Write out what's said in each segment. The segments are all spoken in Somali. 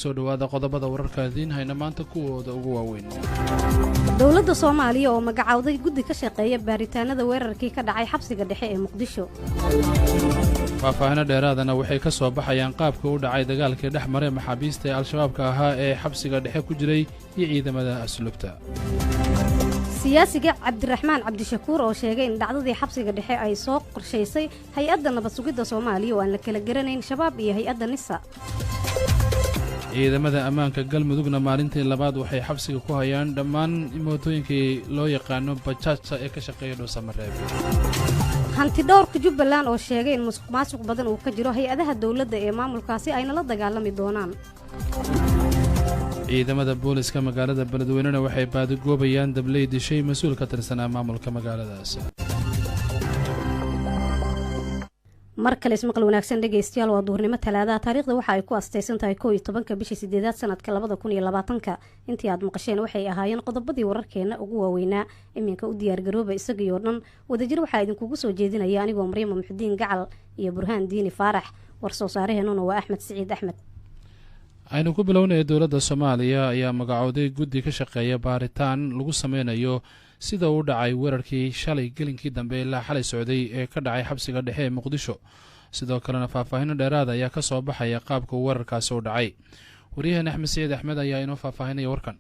soo dhawaada qodobada wararka diin hayna maanta kuwooda ugu waaweyn. Dowladda Soomaaliya oo magacawday guddi ka shaqeeya baaritaanada weerarkii ka dhacay xabsiga dhexe ee Muqdisho. Faahfaahin dheeraadana waxay ka soo baxayaan qaabka u dhacay dagaalkii dhex maray maxaabiista ee Al-Shabaabka ahaa ee xabsiga dhexe ku jiray iyo ciidamada asluubta. Siyaasiga Cabdiraxmaan Cabdishakuur oo sheegay in dhacdadii xabsiga dhexe ay soo qorshaysay hay'adda nabad sugidda Soomaaliya oo aan la kala garanayn shabaab iyo hay'adda NISA. ciidamada ammaanka galmudugna maalintii labaad waxay xabsiga ku hayaan dhammaan mootooyinkii loo yaqaano bajaajta ee ka shaqeeya Dhuusamareeb. hanti dhowrka Jubbaland oo sheegay in musuqmaasuq badan uu ka jiro hay'adaha dawladda ee maamulkaasi ayna la dagaalami doonaan. ciidamada booliska magaalada Beledweyne waxay baadagoobayaan dabley dishay mas'uul ka tirsanaa maamulka magaaladaas. markale ismaqal wanaagsan dhageystayaal waa duurnimo talaadaha taariikhda waxa ay ku asteysan tahay 11 bishii 8 sanadka 2020 intii aad maqasheen waxay ahaayeen qodobadii wararkeena ugu waaweynaa iminka u diyaar garooba isagoo dhan wadajir waxa idinkugu soo jeedinaya anigoo Maryam Muxudiin Gacal iyo Burhaan Diini Faarax war soo saaraheenuna waa Axmed Saciid Axmed. aynu ku bilownay dowladda Soomaaliya ayaa magacawday guddi ka shaqeeya baaritaan lagu sameynayo sida uu dhacay weerarkii shalay gelinkii dambe ilaa xalay socday ee ka dhacay xabsiga dhexe ee Muqdisho sidoo kalena faahfaahin dheeraad ayaa ka soo baxaya qaabka weerarkaasi u dhacay wariyaha Axmed Saciid Axmed ayaa inoo faahfaahinaya warkan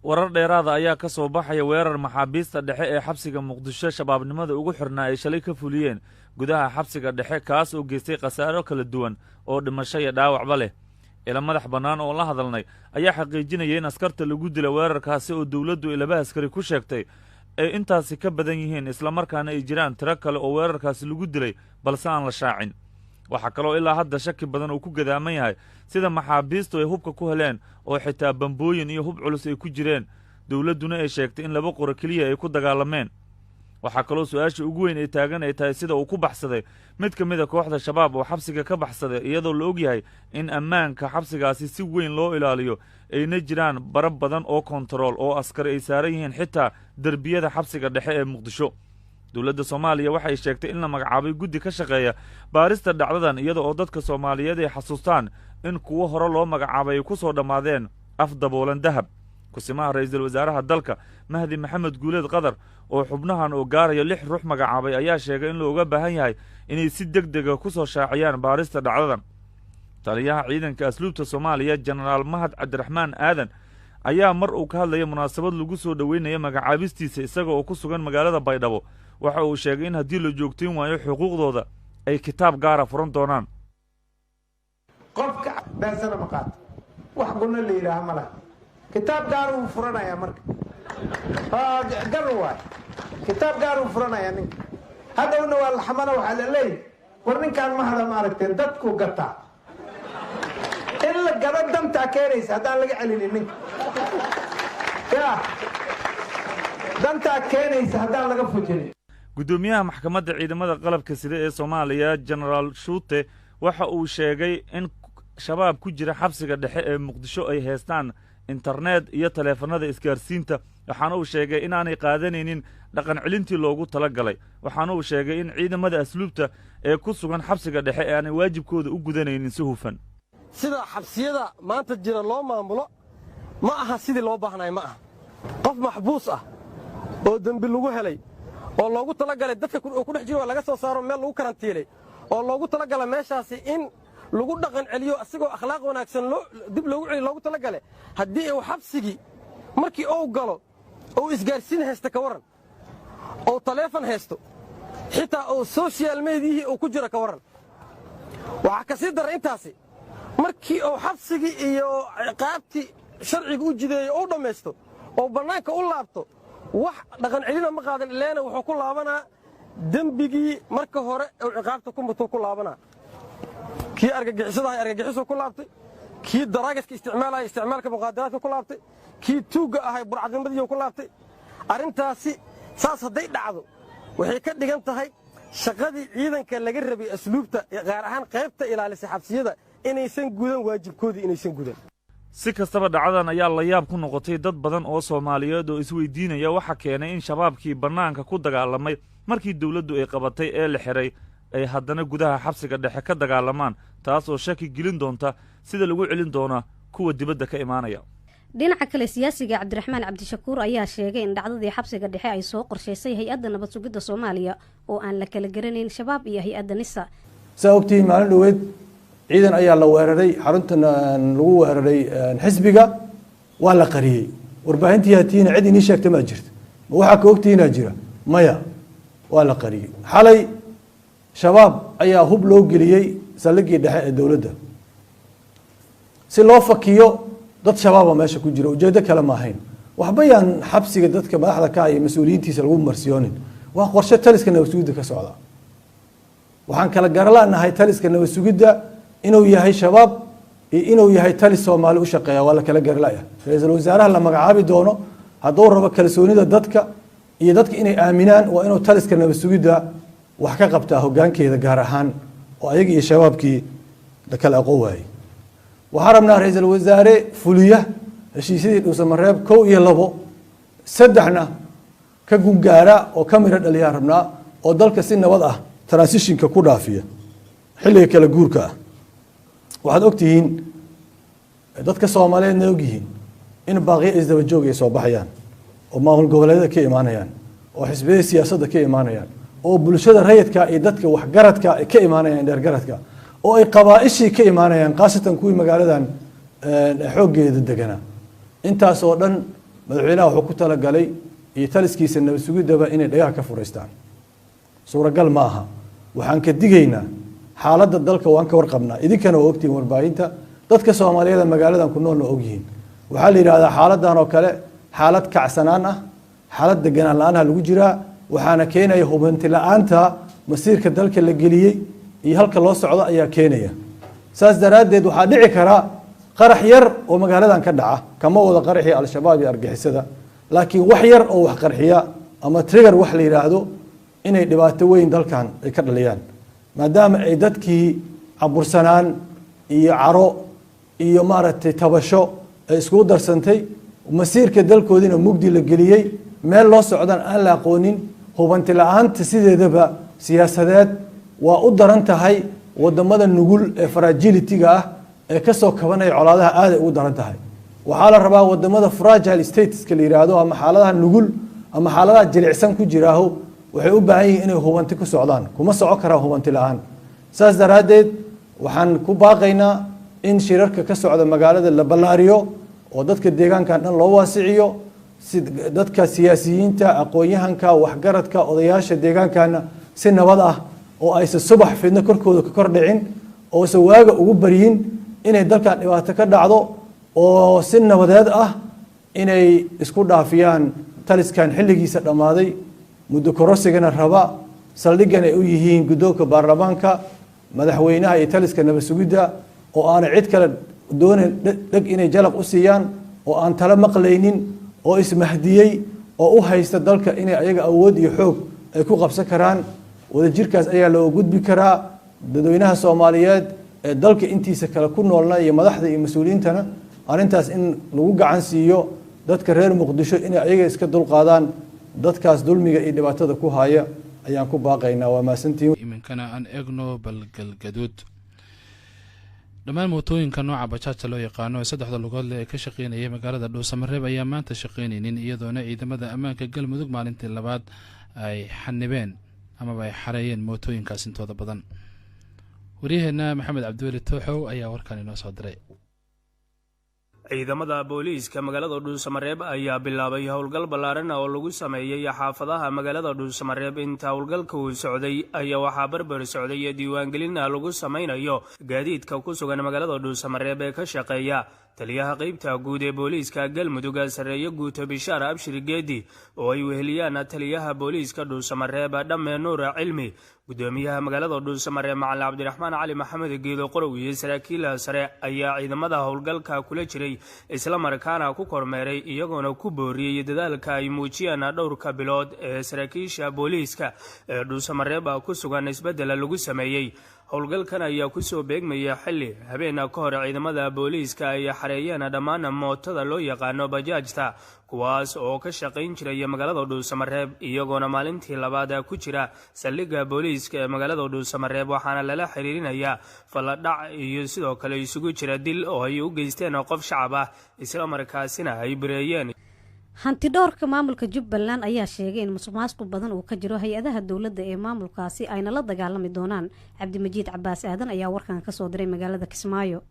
warar dheeraad ayaa ka soo baxaya weerar maxaabiista dhexe ee xabsiga Muqdisho shabaabnimada ugu xirnaa ay shalay ka fuliyeen gudaha xabsiga dhexe kaas oo geystay khasaaro kala duwan oo dhimasho iyo dhaawacba leh ila madax bannaan oo la hadalnay ayaa xaqiijinayay in askarta lagu dilay weerarkaasi oo dawladdu ilaba askari ku sheegtay ay intaasi ka badan yihiin isla markaana ay jiraan tiro kale oo weerarkaasi lagu dilay balse aan la shaacin waxa kaloo ilaa hadda shaki badan uu ku gadaaman yahay sida maxaabiistu ay hubka ku heleen oo xitaa bambooyin iyo hub culus ay ku jireen dawladduna ay sheegtay in laba qoro keliya ay ku dagaalameen waxaa kaloo su-aasha ugu weyn ay taagan ay tahay sida uu ku baxsaday mid ka mid a kooxda shabaab oo xabsiga ka baxsaday iyadoo la og yahay in ammaanka xabsigaasi si weyn loo ilaaliyo ayna jiraan bara badan oo kontarool oo askari ay saaran yihiin xitaa derbiyada xabsiga dhexe ee Muqdisho dowladda Soomaaliya waxay sheegtay in la magacaabay guddi ka shaqeeya baarista dhacdadan iyada oo dadka Soomaaliyeed ay xasuustaan in kuwo hore loo magacaabay ay ku soo dhammaadeen afdaboolan dahab kusimaha ra'iisul wasaaraha dalka Mahdi Maxamed Guuleed Qadar oo xubnahan oo gaaraya 6 ruux magacaabay ayaa sheegay in looga baahan yahay inay si degdeg ah ku soo shaaciyaan baarista dhacdadan taliyaha ciidanka asluubta Soomaaliya Generaal Mahad Cabdiraxmaan Aadan ayaa mar uu ka hadlay munaasabad lagu soo dhaweynaya magacaabistiisa isaga oo ku sugan magaalada Baydhabo waxa uu sheegay in haddii la joogtiin waayo xuquuqdooda ay kitaab gaar ah furan doonaan qofka beesana maqaad wax guna leeyahay ma laha kitaab gaar uu furanaya marka garwaay kitaab gaar uu furanaya ninka hadawna waa la xamana waxa la leeyahay war ninkaan ma hada ma aragteen dadku gataa in la gado danta keenaysa hadaan laga celinin ninka ya danta keenaysa hadaan laga fujinin gudoomiyaha maxkamadda ciidamada qalabka sida ee Soomaaliya General Shuute waxa uu sheegay in shabaab ku jira xabsiga dhexe ee Muqdisho ay haystaan internet iyo taleefanada isgaarsiinta waxaana uu sheegay in aanay qaadanaynin dhaqan celintii loogu talagalay waxaana uu sheegay in ciidamada asluubta ee ku sugan xabsiga dhexe aanay waajibkooda u gudanaynin si hufan sida xabsiyada maanta jira loo maamulo ma aha sidii loo baahnay ma aha qof maxbuus ah oo dambi lagu helay oo loogu talagalay dadka ku dhex jiro laga soo saaro meel lagu karantiilay oo loogu talagalay meeshaasi in lagu dhaqan celiyo asigoo akhlaaq wanaagsan dib loogu celiyo loogu talagalay haddii uu xabsigi markii uu galo oo isgaarsiin haysta ka waran oo taleefan haysto xitaa oo social media uu ku jiro ka waran waxa ka sii daray intaasi markii uu xabsigi iyo ciqaabti sharciga u jideeyo oo dhameysto oo banaanka u laabto wax dhaqan celina ma qaadan ileena wuxuu ku laabanaa dembigii marka hore uu ciqaabta ku muto ku laabanaa kii argagixiso ku laabtay kii daraagiska isticmaalka muqaadaraadka ku laabtay kii tuuga ahay burcadnimadii ku laabtay arintaasi saas haday dhacdo waxay ka dhigan tahay shaqadii ciidanka laga rabay asluubta gaar ahaan qaybta ilaalisa xabsiyada inaysan gudan waajibkoodii inaysan gudan si kastaba dhacdadan ayaa la yaab ku noqotay dad badan oo Soomaaliyeed oo isweydiinaya waxa keenay in shabaabkii banaanka ku dagaalamay markii dawladdu ay qabatay ee la xiray ay haddana gudaha xabsiga dhexe ka dagaalamaan taas oo shaki gelin doonta sida lagu celin doona kuwa dibadda ka imaanaya. dhinaca kale siyaasiga cabdiraxmaan cabdishakuur ayaa sheegay in dhacdadii xabsiga dhexe ay soo qorshaysay hay-adda nabad sugidda Soomaaliya oo aan la kala garanayn shabaab iyo hay-adda nisa. saa ogtiin maalin dhaweed ciidan ayaa la weeraray xaruntan lagu weeraray xisbiga waa la qariyay warbaahintii hatiina cid inii sheegtay ma jirto ma waxa ka ogtiina jira maya waa la qariyay xalay shabaab ayaa hub loo geliyay salligii dhexe ee dawladda si loo fakiyo dad shabaab meesha ku jira ujeedo kale ma ahayn waxba yaan xabsiga dadka madaxda ka iyo mas'uuliyiintiisa lagu marsiyoonin waa qorshe taliska nabad sugidda ka socda waxaan kala garanahay taliska nabad sugidda inuu yahay shabaab iyo inuu yahay talis Soomaali u shaqeeya waa la kala garanayaa ra'iisul wasaaraha la magacaabi doono hadduu rabo kalsoonida dadka iyo dadka inay aaminaan waa inuu taliska nabad sugidda wax ka qabtaa hoggaankeeda gaar ahaan oo ayaga iyo shabaabkii la kala aqoon waayay waxaan rabnaa ra'iisul wasaare fuliya heshiisyadii Dhuusamareeb 1 iyo 2 saddexna ka gungaara oo kamira dhaliyaa rabnaa oo dalka si nabad ah transitionka ku dhaafiya xilliga kala guurka ah waxaad ogtihiin dadka Soomaaliyeed ogyihiin in baaqi isdaba joog ay soo baxayaan oo maamul goboleedyada ka imaanayaan oo xisbiyada siyaasadda ka imaanayaan oo bulshada rayidka iyo dadka wax garadka ka imaanayaan dheer garadka oo ay qabaa'ishii ka imaanayaan qaasatan kuwii magaaladan xooggeeda degana intaas oo dhan madaxweynaha wuxuu ku tala galay iyo taliskiisa nabad sugidaba inay dhagaha ka fureystaan suuragal ma aha waxaan ka digaynaa xaaladda dalka waan ka warqabnaa idinkana waa ogtihiin warbaahinta dadka Soomaaliyeed magaaladan ku nool ogyihiin waxaa la yiraahdaa xaaladan oo kale xaalad kacsanaan ah xaalad deganaan la'aan lagu jiraa waxaana keenaya hubanti la'aanta masiirka dalka la geliyay iyo halka loo socdo ayaa keenaya saas daraadeed waxaa dhici kara qarax yar oo magaaladan ka dhaca kama wada qaraxii al-shabaab iyo argixisada laakiin wax yar oo wax qarxiya ama trigger wax la yiraahdo inay dhibaato weyn dalkan ay ka dhaliyaan maadaama ay dadkii cabursanaan iyo caro iyo maaragtay tabasho ay isku darsantay masiirka dalkoodina mugdi la geliyay meel loo socdaan aan la aqoonin hubanti la'aanta sideedaba siyaasadeed waa u daran tahay wadamada nugul ee fragility-ga ah ee ka soo kabanaya colaadaha aad ay u daran tahay waxaa la rabaa wadamada fragile states-ka la yiraahdo ama xaaladaha nugul ama xaaladaha jilicsan ku jiraaho waxay u baahan yihiin inay hubanti ku socdaan kuma soco karaan hubanti la'aan saas daraadeed waxaan ku baaqaynaa in shirarka ka socda magaalada la ballaariyo oo dadka deegaankan dhan loo waasiciyo si dadka siyaasiyiinta aqoon-yahanka waxgaradka odayaasha deegaankana si nabad ah oo aysan subax fidno korkooda ka kor dhicin oo aysan waaga ugu baryin inay dalkan dhibaato ka dhacdo oo si nabadeed ah inay isku dhaafiyaan taliskan xilligiisa dhammaaday muddo korosigana raba saldhigan ay u yihiin guddoonka baarlamaanka madaxweynaha iyo taliska nabad sugidda oo aan cid kale doonayn dhag inay jalaq u siiyaan oo aan tala maqlaynin oo ismahdiyey oo u haysta dalka inay ayaga awood iyo xoog ay ku qabsan karaan wadajirkaas ayaa loo gudbi karaa dadweynaha Soomaaliyeed ee dalka intiisa kale ku noolna iyo madaxda iyo mas'uuliyiintana arintaas in lagu gacan siiyo dadka reer Muqdisho inay ayaga iska dulqaadaan dadkaas dulmiga iyo dhibaatada ku haya ayaan ku baaqaynaa waa maasantiin iminkana aan eegno balgalgaduud dhammaan mootooyinka nooca bajaajta loo yaqaano ee saddexda lugood leh ee ka shaqeynaya magaalada Dhuusamareeb ayaa maanta shaqeynaynin iyadoona ciidamada ammaanka galmudug maalintii labaad ay xanibeen amaba ay xareeyeen mootooyinkaas intooda badan waryaheena maxamed cabdiweli tooxow ayaa warkan inoo soo diray ciidamada booliiska magaalada Dhuusamareeb ayaa bilaabay howlgal ballaaran oo lagu sameeyay xaafadaha magaalada Dhuusamareeb inta howlgalka uu socday ayaa waxaa barbar socday diiwaangelin lagu sameynayo gaadiidka ku sugan magaalada Dhuusamareeb ee ka shaqeeya taliyaha qaybta guud ee booliiska galmudug sareeyo guuto bishaar abshir geedi oo ay weheliyaan taliyaha booliiska Dhuusamareeb dhamme nuur cilmi gudoomiyaha magaalada Dhuusamareeb macalin cabdiraxmaan cali maxamed geedo qorow iyo saraakiil sare ayaa ciidamada howlgalka kula jiray isla markaana ku kormeeray iyagoona ku booriyay dadaalka ay muujiyaan dhowrka bilood ee saraakiisha booliiska ee Dhuusamareeb ku sugan isbedel lagu sameeyay howlgalkan ayaa kusoo beegmaya xilli habeena ka hor ciidamada booliiska ay xareeyeen dhammaan mootada loo yaqaano bajaajta kuwaas oo ka shaqayn jiray magaalada Dhuusamareeb iyagoona maalintii labaad ku jira saldhigga booliiska ee magaalada Dhuusamareeb waxaana lala xiriirinayaa faladhac iyo sidoo kale isugu jira dil oo ay u geysteen qof shacab ah isla markaasina ay bireeyeen. hantidhowrka maamulka Jubbaland ayaa sheegay in musuqmaasuq badan uu ka jiro hay-adaha dawladda ee maamulkaasi ayna la dagaalami doonaan. Cabdimajiid Cabbaas Aadan ayaa warkan ka soo diray magaalada Kismaayo.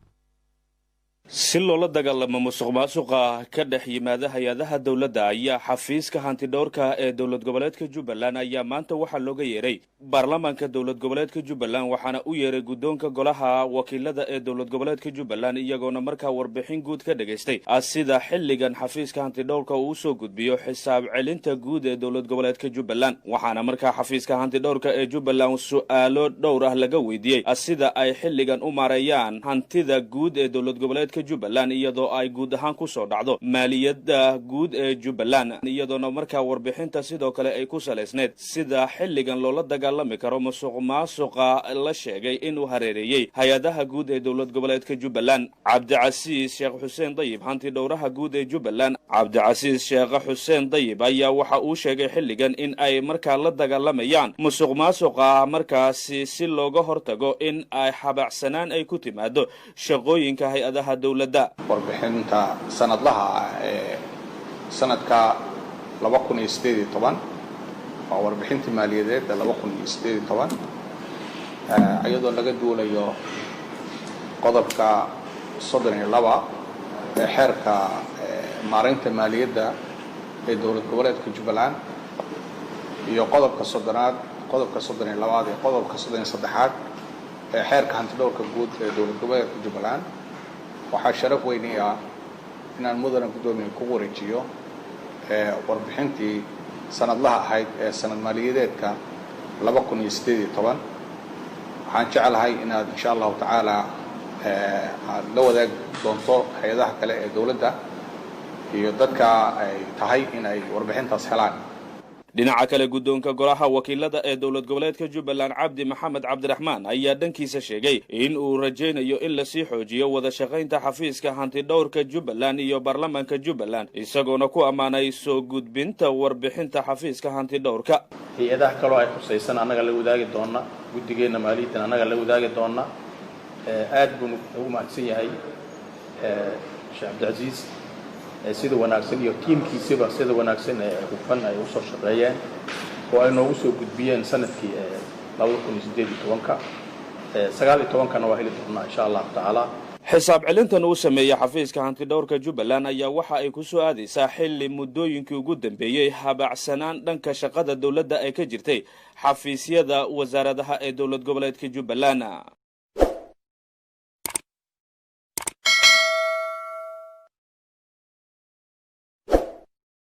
si loola dagaalamo musuqmaasuqa ka dhex yimaada hay-adaha dawladda ayaa xafiiska hantidhowrka ee dowlad goboleedka Jubbaland ayaa maanta waxaa looga yeeray baarlamaanka dowlad goboleedka Jubbaland waxaana u yeeray guddoonka golaha wakiilada ee dowlad goboleedka Jubbaland iyagoona markaa warbixin guud ka dhageystay sida xilligan xafiiska hantidhowrka uu soo gudbiyo xisaab celinta guud ee dowlad goboleedka Jubbaland waxaana markaa xafiiska hantidhowrka ee Jubbaland su'aalo dhowr ah laga weydiiyay sida ay xilligan u maareeyaan hantida guud ee dowlad goboleedka Jubbaland iyadoo ay guud ahaan ku soo dhacdo maaliyadda guud ee Jubbaland iyadoona markaa warbixinta sidoo kale ay ku saleysneed sida xilligan loola dagaalami karo musuqmaasuqa la sheegay inuu hareereeyay hay-adaha guud ee dowlad goboleedka Jubbaland. Cabdicasiis Sheekh Xuseen Dayib hantidhowraha guud ee Jubbaland Cabdicasiis Sheekh Xuseen Dayib ayaa waxa uu sheegay xilligan in ay markaa la dagaalamayaan musuqmaasuqa markaasi si looga hortago in ay xabacsanaan ay ku timaado shaqooyinka hay-adaha warbixinta sanadlaha ee sanadka 2018 waa warbixinta maaliyadeed 2018 iyadoo laga duulayo qodobka 32 ee xeerka maareynta maaliyadda ee dowlad goboleedka Jubbaland iyo qodobka 30aad qodobka 32aad iyo qodobka 33aad ee xeerka hantidhowrka guud ee dowlad goboleedka Jubbaland waxaa sharaf weyn ah inaan mudana gudoomiye ku wareejiyo warbixintii sanadlaha ahayd ee sanad maaliyadeedka 2018 waxaan jecelahay inaad insha Allah tacaala la wadaag doonto hay'adaha kale ee dawladda iyo dadka ay tahay inay warbixintaas helaan. dhinaca kale guddoonka golaha wakiilada ee dowlad goboleedka Jubbaland Cabdi Maxamed Cabdiraxmaan ayaa dhankiisa sheegay in uu rajaynayo in la sii xoojiyo wada shaqaynta xafiiska hantidhowrka Jubbaland iyo baarlamaanka Jubbaland isagoona ku amaanay soo gudbinta warbixinta xafiiska hantidhowrka. hay-adaha kale ay xusaysan anaga la wadaagi doona guddigeena maaliyadda anaga la wadaagi doona aad buu ugu mahadsan yahay Sheekh Cabdicasiis sida wanaagsan iyo tiimkiisaba sida wanaagsan ee hufan ay u soo shaqeeyeen oo ay noogu soo gudbiyeen sanadkii 2018 19 waa heli doonaa insha Allah taala. xisaab celintan uu sameeyay xafiiska hantidhowrka Jubbaland ayaa waxa ay ku soo aadaysaa xilli muddooyinkii ugu dambeeyay habacsanaan dhanka shaqada dawladda ay ka jirtay xafiisyada wasaaradaha ee dowlad goboleedka Jubbaland.